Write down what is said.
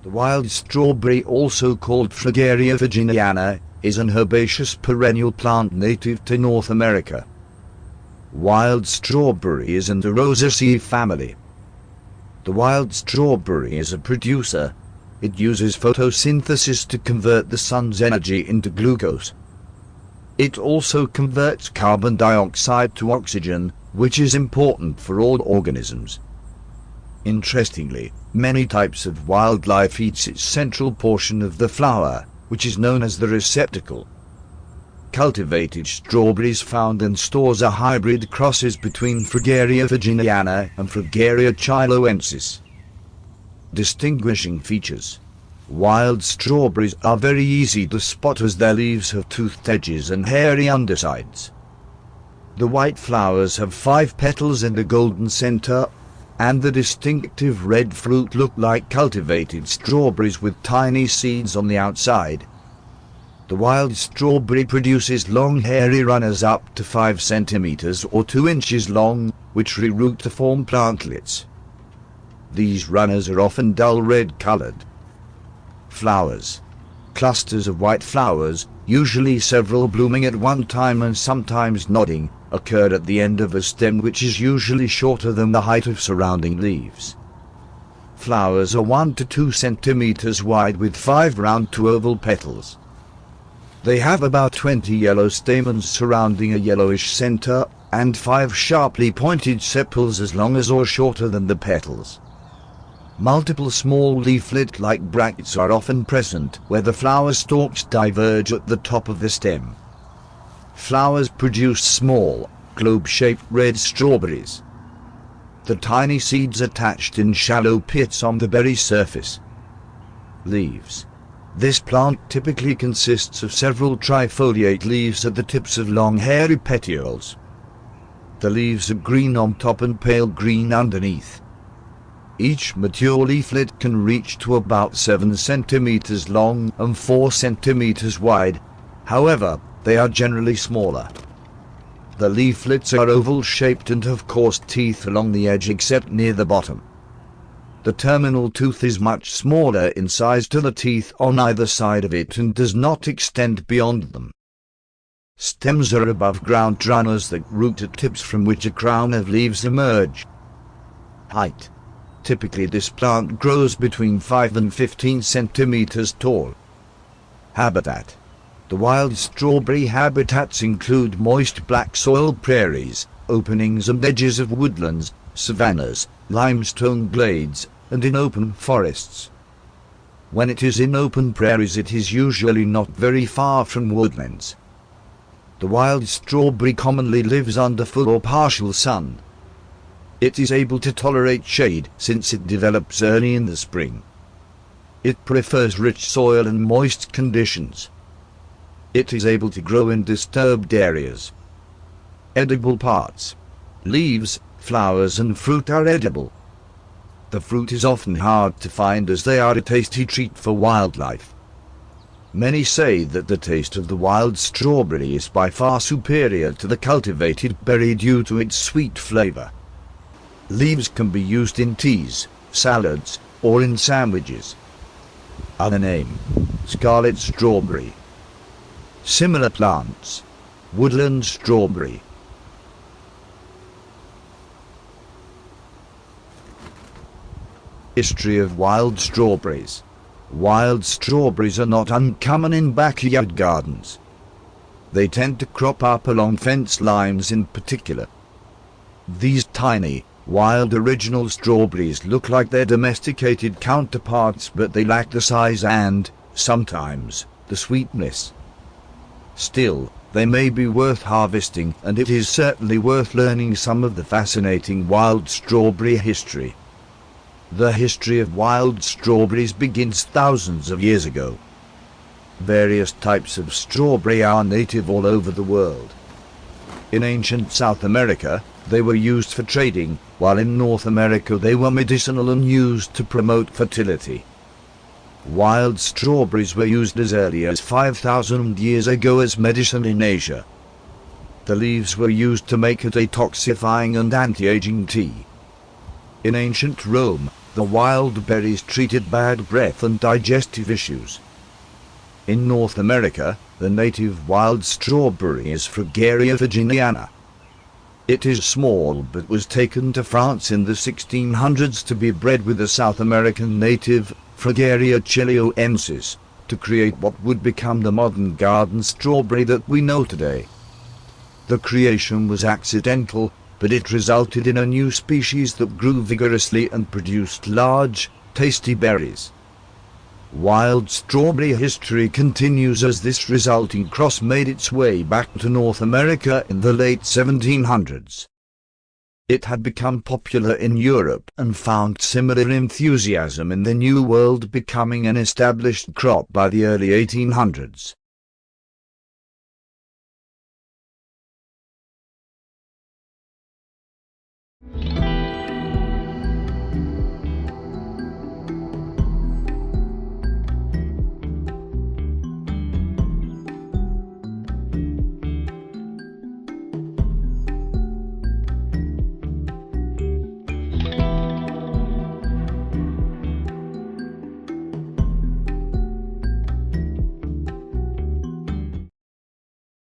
The wild strawberry, also called Fragaria virginiana, is an herbaceous perennial plant native to North America. Wild strawberry is in the Rosaceae family. The wild strawberry is a producer. It uses photosynthesis to convert the sun's energy into glucose. It also converts carbon dioxide to oxygen, which is important for all organisms. Interestingly, many types of wildlife eats its central portion of the flower, which is known as the receptacle. Cultivated strawberries found in stores are hybrid crosses between Fragaria virginiana and Fragaria chiloensis. Distinguishing features. Wild strawberries are very easy to spot as their leaves have toothed edges and hairy undersides. The white flowers have 5 petals and a golden center, and the distinctive red fruit look like cultivated strawberries with tiny seeds on the outside. The wild strawberry produces long hairy runners up to 5 centimeters or 2 inches long, which reroot to form plantlets. These runners are often dull red colored. Flowers. Clusters of white flowers, usually several blooming at one time and sometimes nodding, occur at the end of a stem which is usually shorter than the height of surrounding leaves. Flowers are 1 to 2 centimeters wide with 5 round to oval petals. They have about 20 yellow stamens surrounding a yellowish center, and 5 sharply pointed sepals as long as or shorter than the petals. Multiple small leaflet-like bracts are often present, where the flower stalks diverge at the top of the stem. Flowers produce small, globe-shaped red strawberries. The tiny seeds attached in shallow pits on the berry surface. Leaves. This plant typically consists of several trifoliate leaves at the tips of long hairy petioles. The leaves are green on top and pale green underneath. Each mature leaflet can reach to about 7 centimeters long and 4 centimeters wide. However, they are generally smaller. The leaflets are oval-shaped and have coarse teeth along the edge except near the bottom. The terminal tooth is much smaller in size to the teeth on either side of it and does not extend beyond them. Stems are above-ground runners that root at tips from which a crown of leaves emerge. Height. Typically this plant grows between 5 and 15 centimeters tall. Habitat. The wild strawberry habitats include moist black soil prairies, openings and edges of woodlands, savannas, limestone glades, and in open forests. When it is in open prairies it is usually not very far from woodlands. The wild strawberry commonly lives under full or partial sun. It is able to tolerate shade since it develops early in the spring. It prefers rich soil and moist conditions. It is able to grow in disturbed areas. Edible parts. Leaves, flowers and fruit are edible. The fruit is often hard to find as they are a tasty treat for wildlife. Many say that the taste of the wild strawberry is by far superior to the cultivated berry due to its sweet flavor. Leaves can be used in teas, salads, or in sandwiches. Other name: scarlet strawberry. Similar plants: woodland strawberry. History of wild strawberries. Wild strawberries are not uncommon in backyard gardens. They tend to crop up along fence lines in particular. These tiny, wild original strawberries look like their domesticated counterparts, but they lack the size and, sometimes, the sweetness. Still, they may be worth harvesting, and it is certainly worth learning some of the fascinating wild strawberry history. The history of wild strawberries begins thousands of years ago. Various types of strawberry are native all over the world. In ancient South America, they were used for trading, while in North America they were medicinal and used to promote fertility. Wild strawberries were used as early as 5,000 years ago as medicine in Asia. The leaves were used to make a detoxifying and anti-aging tea. In ancient Rome, The wild berries treated bad breath and digestive issues. In North America, the native wild strawberry is Fragaria virginiana. It is small but was taken to France in the 1600s to be bred with the South American native Fragaria chilioensis, to create what would become the modern garden strawberry that we know today. The creation was accidental, but it resulted in a new species that grew vigorously and produced large, tasty berries. Wild strawberry history continues as this resulting cross made its way back to North America in the late 1700s. It had become popular in Europe and found similar enthusiasm in the New World, becoming an established crop by the early 1800s.